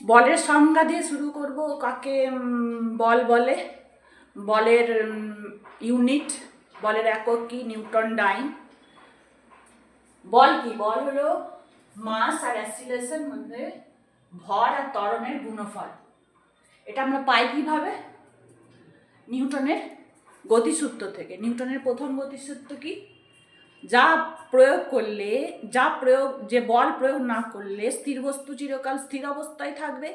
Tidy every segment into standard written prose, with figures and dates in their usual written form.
বলের সংজ্ঞা দিয়ে শুরু করব। কাকে বল বলে, বলের ইউনিট, বলের একক কি, নিউটন ডাইন। বল কি? বল হলো মাস আর অ্যাসিলেশন মধ্যে ভর আর ত্বরণের গুণফল। এটা আমরা পাই কিভাবে? নিউটনের গতিসূত্র থেকে। নিউটনের প্রথম গতিসূত্র কি? যা প্রয়োগ করলে, যে বল প্রয়োগ না করলে স্থির বস্তু চিরকাল স্থির অবস্থায় থাকবে,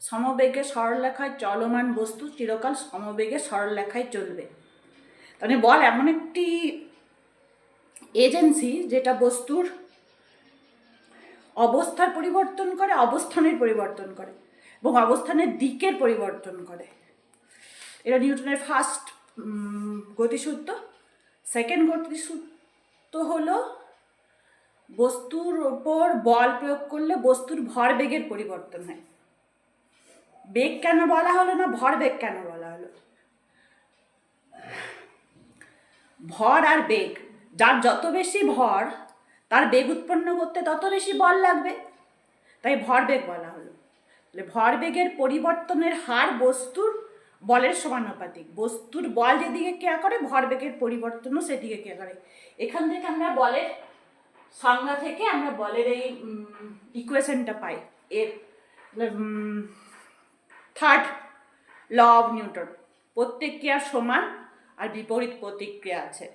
সমবেগে সরলরেখায় চলমান বস্তু চিরকাল সমবেগে সরলরেখায় চলবে। মানে বল এমন একটি এজেন্সি যেটা বস্তুর অবস্থার পরিবর্তন করে, অবস্থানের পরিবর্তন করে এবং অবস্থানের দিকের পরিবর্তন করে। এটা নিউটনের ফার্স্ট গতিসূত্র। সেকেন্ড গতিসূত্র হলো বস্তুর ওপর বল প্রয়োগ করলে বস্তুর ভরবেগের পরিবর্তন হয়। বেগ কেন বলা হলো না, ভরবেগ কেন বলা হলো? ভর আর বেগ, যার যত বেশি ভর তার বেগ উৎপন্ন করতে তত বেশি বল লাগবে, তাই ভরবেগ বলা হলো। ভরবেগের পরিবর্তনের হার বস্তুর বলের সমানুপাতিক। বস্তুর বল যেদিকে ক্রিয়া করে ভরবেগের পরিবর্তনও সেদিকে ক্রিয়া করে। এখান থেকে আমরা বলের সংজ্ঞা থেকে আমরা বলের এই ইকুয়েশনটা পাই। এর থার্ড ল অফ নিউটন, প্রত্যেক ক্রিয়ার সমান আর বিপরীত প্রতিক্রিয়া আছে।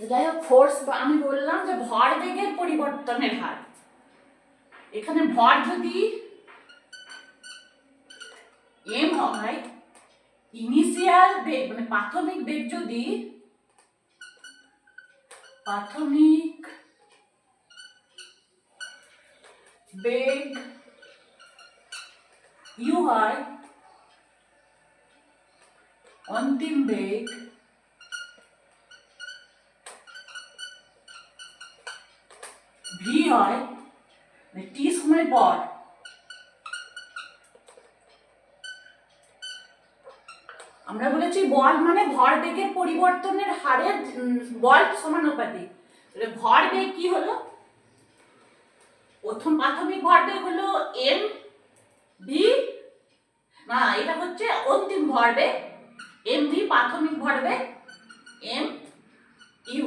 যাই হোক, ফোর্স, আমি বললাম যে ভরবেগের পরিবর্তনের হার। এখানে ভর যদি এম হয়, ইনিশিয়াল বেগ মানে প্রাথমিক বেগ যদি বেগ ইউ হয়, অন্তিম বেগ ভি হয়, টি সময় পর আমরা বলেছি বল মানে ভরবেগের পরিবর্তনের হারের বল সমানুপাতিক। ভরবেগ কি হলো? প্রথম প্রাথমিক ভরবেগ হলো এম ভি, না এটা হচ্ছে অন্তিম ভরবেগ এম ভি, প্রাথমিক ভরবেগ এম ইউ।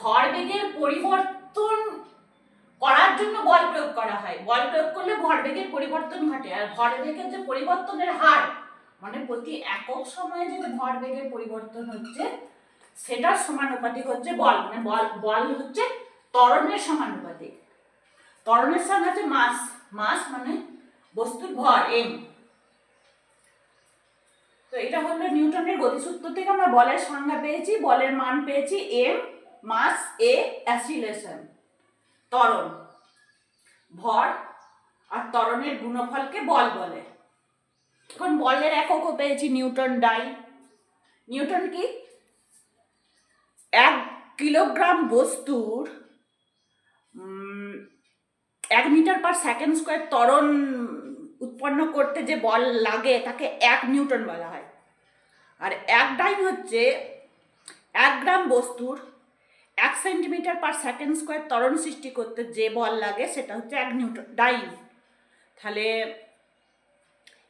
ভরবেগের পরিবর্তন করার জন্য বল প্রয়োগ করা হয়। বল প্রয়োগ করলে ভরবেগের পরিবর্তন ঘটে, আর ভরবেগের যে পরিবর্তনের হার মানে প্রতি একক সময়ে যে ভরবেগের পরিবর্তন হচ্ছে সেটার সমানুপাতিক হচ্ছে বল। মানে বল হচ্ছে ত্বরণের সমানুপাতিক। ত্বরণের সঙ্গে হচ্ছে মাস, মাস মানে বস্তুর ভর এম। তো এটা হলো নিউটনের গতিসূত্র থেকে আমরা বলের সংজ্ঞা পেয়েছি, বলের মান পেয়েছি এম, মাস, এ অ্যাসিলেশন, ত্বরণ, ভর আর ত্বরণের গুণফলকে বল বলে। এখন বলের এককও পেয়েছি নিউটন ডাই। নিউটন কি? 1 কিলোগ্রাম বস্তুর 1 মিটার পার সেকেন্ড স্কোয়ার ত্বরণ উৎপন্ন করতে যে বল লাগে তাকে 1 নিউটন বলা হয়। আর 1 ডাইন হচ্ছে 1 গ্রাম বস্তুর 1 সেন্টিমিটার পার সেকেন্ড স্কোয়ার ত্বরণ সৃষ্টি করতে যে বল লাগে সেটা হচ্ছে 1 নিউটন ডাইন। তাহলে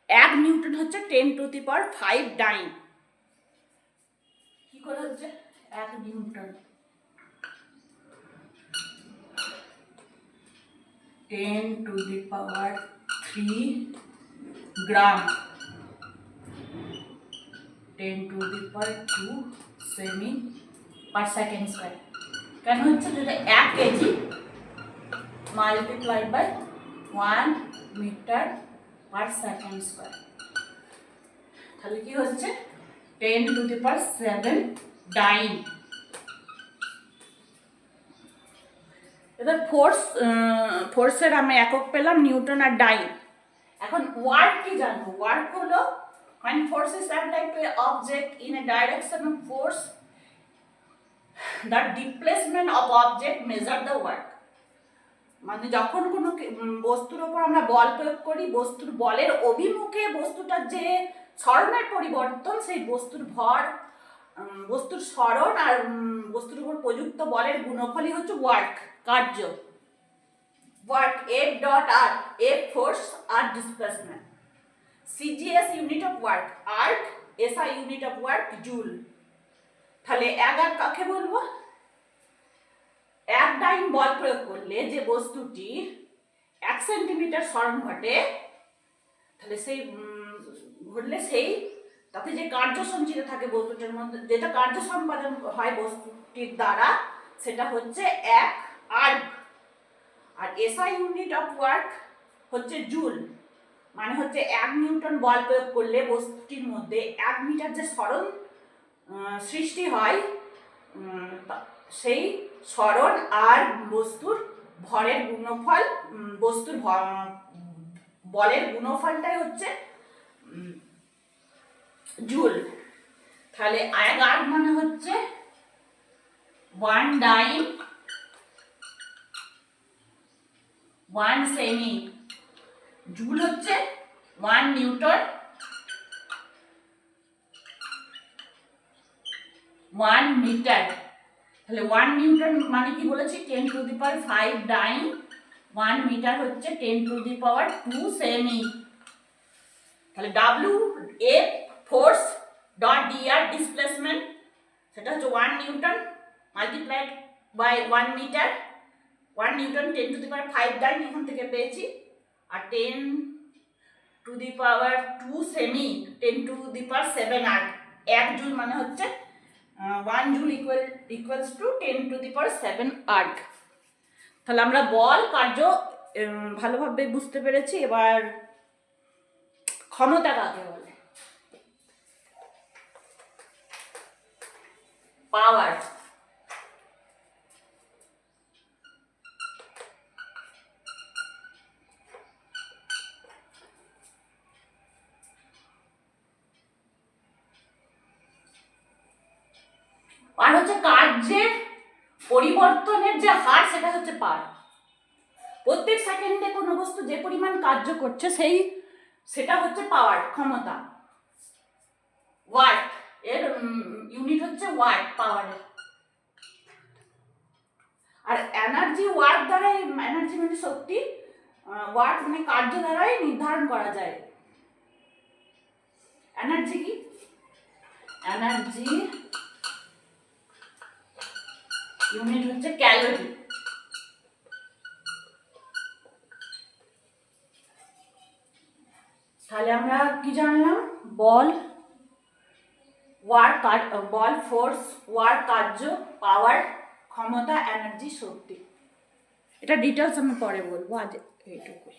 1 নিউটন হচ্ছে 10⁵ ডাইন। কি করে হচ্ছে 1 newton? 10⁵ gram, 10⁵ cm per second square. কেন হচ্ছে? যেটা 1 kg multiplied by 1 metre per second square. তাহলে কি হচ্ছে 10⁷ ডাইন। এবার ফোর্সের আমি একক পেলাম নিউটন আর ডাইন। এখন ওয়ার্ক কি জানবো? ওয়ার্ক হলো when force is applied to an object in a direction of force, the displacement of object measure the work. মানে যখন কোনো বস্তুর উপর আমরা বল প্রয়োগ করি, বস্তুর বলের অভিমুখে বস্তুটার যে সরণের পরিবর্তন, সেই বস্তুর ভর, বস্তুর সরণ আর বস্তুর উপর প্রযুক্ত বলের গুণফলই হচ্ছে ওয়ার্ক, কার্য। work F dot R, F force R displacement, CGS unit of work arc, SI unit of work joule। তাহলে এক আর কাকে বলবো? এক ডাইন বল প্রয়োগ করলে যে বস্তুটির 1 সেন্টিমিটার সরণ ঘটে, তাহলে সেই ঘটলে সেই তাতে যে কার্য সঞ্চিত থাকে বস্তুটির মধ্যে, যেটা কার্য সম্পাদন হয় বস্তুটির দ্বারা, সেটা হচ্ছে এক আর্ক। আর এসআই ইউনিট অফ ওয়ার্ক হচ্ছে জুল, মানে হচ্ছে 1 নিউটন বল প্রয়োগ করলে বস্তুটির মধ্যে 1 মিটার যে সরণ সৃষ্টি হয়, সেই সরণ আর বস্তুর ভরের গুণফল, বস্তুর বলের গুণফলটাই হচ্ছে জুল। তাহলে এক আর্ক মানে হচ্ছে 1 ডাইন 1 সেমি, জুল হচ্ছে 1 নিউটন 1 মিটার। তাহলে 1 নিউটন মানে কি বলেছি, 10 to the power 5 dine, 1 metre হচ্ছে 10 টু দি পাওয়ার 2 সেমি। তাহলে W F force dot dr displacement, সেটা হচ্ছে 1 newton multiplied by 1 metre, 1 newton 10 to the power 5 dyne এখান থেকে পেয়েছি, আর 10 টু দি পাওয়ার 2 সেমি, 10 to the power 7 erg. 1 joule মানে হচ্ছে 1 joule equals to 10 to the power 7 erg. তাহলে আমরা বল কার্য ভালোভাবে বুঝতে পেরেছি। এবার ক্ষমতা কাকে বলে? পাওয়ার। আর হচ্ছে কার্যের পরিবর্তনের যে হার, সেটা হচ্ছে পাওয়ার। প্রত্যেক সেকেন্ডে কোনো বস্তু যে পরিমাণ কার্য করছে সেটা হচ্ছে পাওয়ার, ক্ষমতা। ওয়াট এর ইউনিট হচ্ছে ওয়াট পাওয়ারের। আর এনার্জি ওয়াট দ্বারাই, এনার্জি মানে শক্তি, ওয়াট মানে কার্য দ্বারাই নির্ধারণ করা যায়। এনার্জি কি? এনার্জি ইউনিট হচ্ছে ক্যালোরি। তাহলে আমরা কি জানলাম? বল, ওয়ার্ক, বল ফোর্স, ওয়ার্ক কার্য, পাওয়ার ক্ষমতা, এনার্জি শক্তি। এটা ডিটেলস আমি পরে বলবো, আজ এইটুকুই।